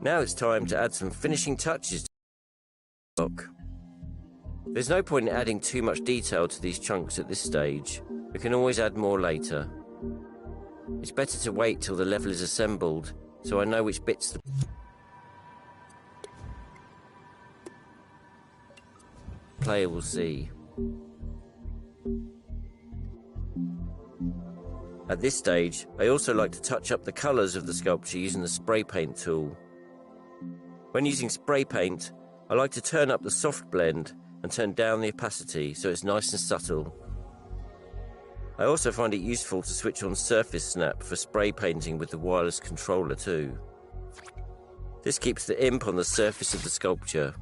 Now it's time to add some finishing touches to the block. There's no point in adding too much detail to these chunks at this stage. We can always add more later. It's better to wait till the level is assembled, so I know which bits the player will see. At this stage, I also like to touch up the colours of the sculpture using the spray paint tool. When using spray paint, I like to turn up the soft blend and turn down the opacity so it's nice and subtle. I also find it useful to switch on surface snap for spray painting with the wireless controller too. This keeps the imp on the surface of the sculpture.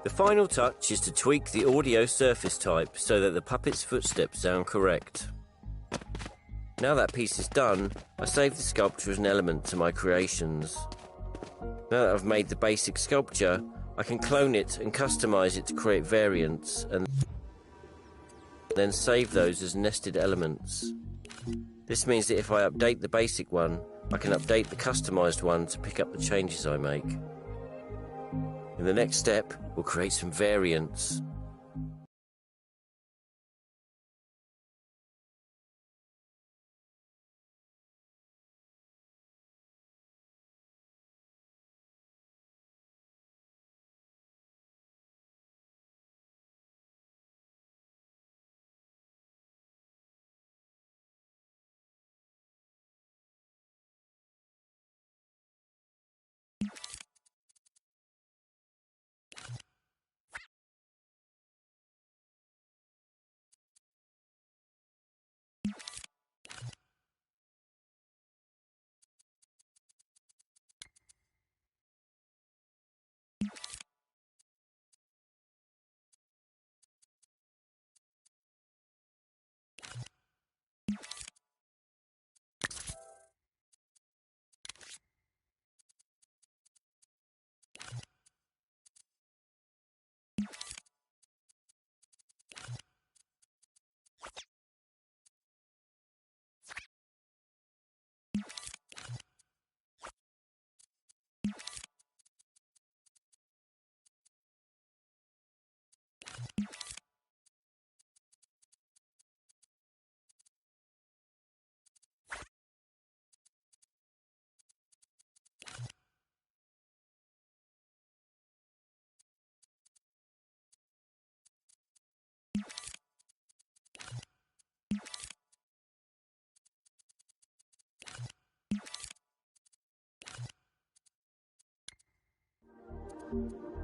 The final touch is to tweak the audio surface type so that the puppet's footsteps sound correct. Now that piece is done, I save the sculpture as an element to my creations. Now that I've made the basic sculpture, I can clone it and customize it to create variants and then save those as nested elements. This means that if I update the basic one, I can update the customized one to pick up the changes I make. In the next step, we'll create some variants.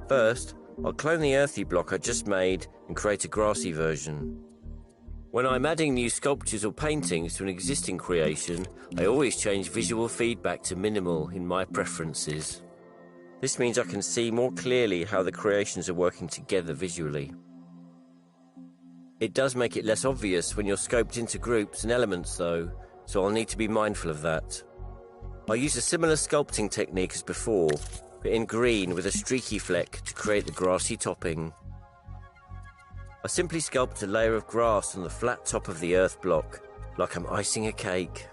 First, I'll clone the earthy block I just made and create a grassy version. When I'm adding new sculptures or paintings to an existing creation, I always change visual feedback to minimal in my preferences. This means I can see more clearly how the creations are working together visually. It does make it less obvious when you're scoped into groups and elements though, so I'll need to be mindful of that. I use a similar sculpting technique as before, but in green with a streaky fleck to create the grassy topping. I simply sculpt a layer of grass on the flat top of the earth block, like I'm icing a cake.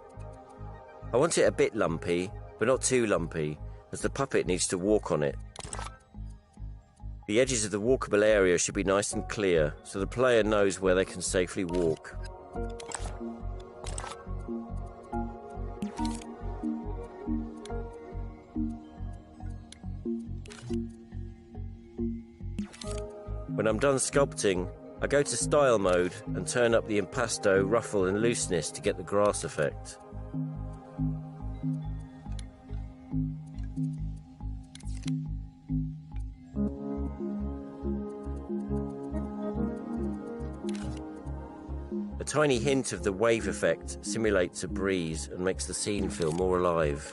I want it a bit lumpy, but not too lumpy, as the puppet needs to walk on it. The edges of the walkable area should be nice and clear, so the player knows where they can safely walk. When I'm done sculpting, I go to style mode and turn up the impasto, ruffle and looseness to get the grass effect. A tiny hint of the wave effect simulates a breeze and makes the scene feel more alive.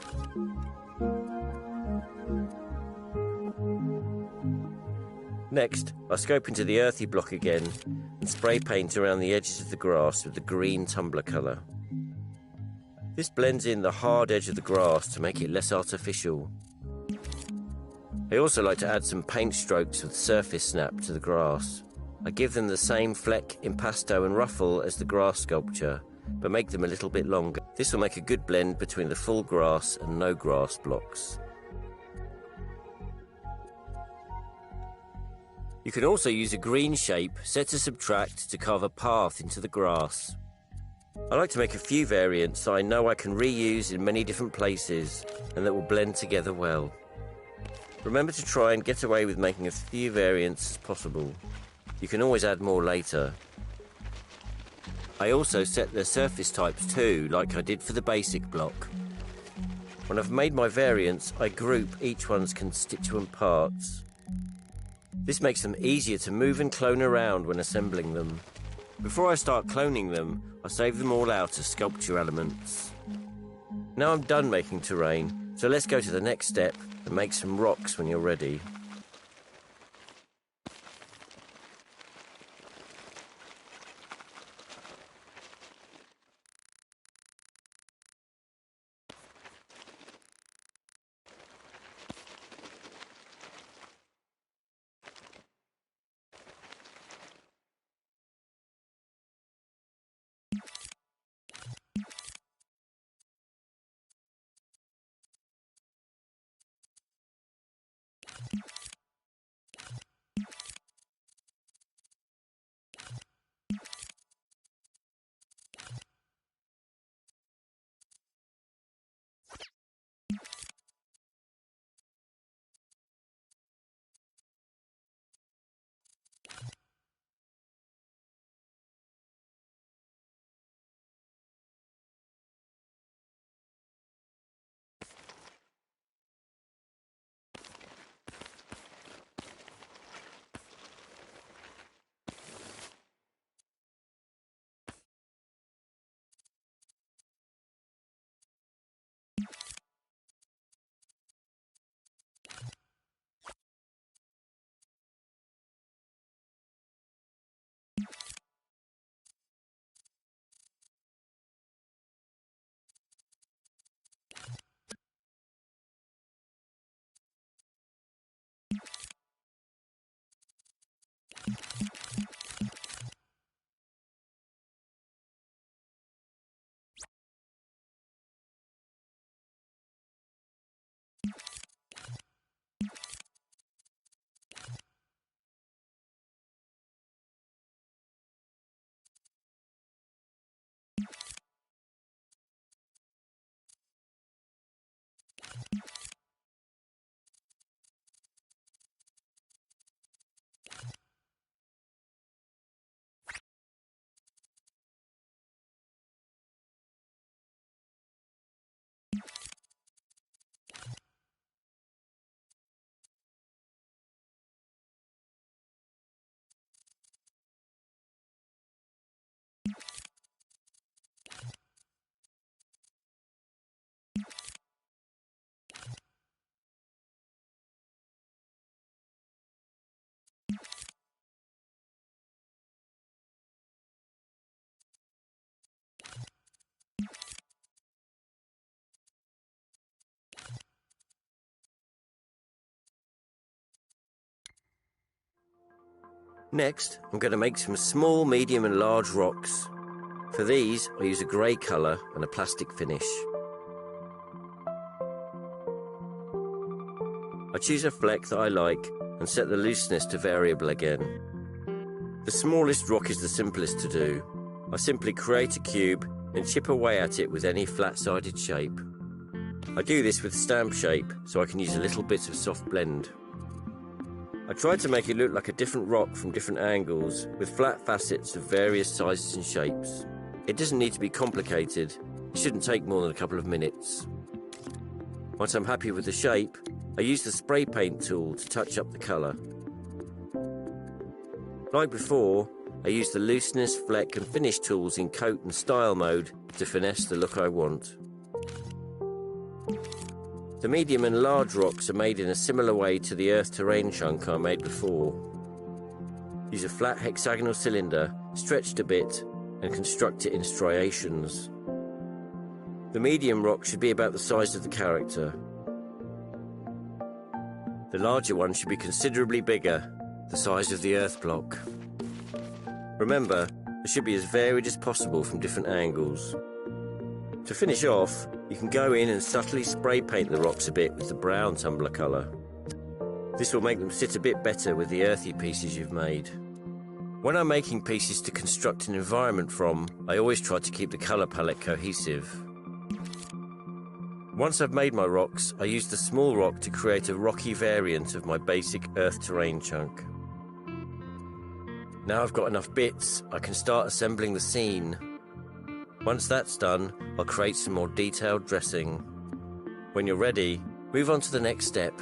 Next, I scope into the earthy block again and spray paint around the edges of the grass with the green tumbler colour. This blends in the hard edge of the grass to make it less artificial. I also like to add some paint strokes with surface snap to the grass. I give them the same fleck, impasto and ruffle as the grass sculpture, but make them a little bit longer. This will make a good blend between the full grass and no grass blocks. You can also use a green shape set to subtract to carve a path into the grass. I like to make a few variants I know I can reuse in many different places and that will blend together well. Remember to try and get away with making as few variants as possible. You can always add more later. I also set the surface types too, like I did for the basic block. When I've made my variants, I group each one's constituent parts. This makes them easier to move and clone around when assembling them. Before I start cloning them, I save them all out as sculpture elements. Now I'm done making terrain, so let's go to the next step and make some rocks when you're ready. Next, I'm going to make some small, medium and large rocks. For these, I use a grey colour and a plastic finish. I choose a fleck that I like and set the looseness to variable again. The smallest rock is the simplest to do. I simply create a cube and chip away at it with any flat-sided shape. I do this with stamp shape so I can use a little bit of soft blend. I tried to make it look like a different rock from different angles with flat facets of various sizes and shapes. It doesn't need to be complicated. It shouldn't take more than a couple of minutes. Once I'm happy with the shape, I use the spray paint tool to touch up the colour. Like before, I use the looseness, fleck and finish tools in coat and style mode to finesse the look I want. The medium and large rocks are made in a similar way to the earth terrain chunk I made before. Use a flat hexagonal cylinder, stretched a bit, and construct it in striations. The medium rock should be about the size of the character. The larger one should be considerably bigger, the size of the earth block. Remember, they should be as varied as possible from different angles. To finish off, you can go in and subtly spray paint the rocks a bit with the brown tumbler colour. This will make them sit a bit better with the earthy pieces you've made. When I'm making pieces to construct an environment from, I always try to keep the colour palette cohesive. Once I've made my rocks, I use the small rock to create a rocky variant of my basic earth terrain chunk. Now I've got enough bits, I can start assembling the scene. Once that's done, I'll create some more detailed dressing. When you're ready, move on to the next step.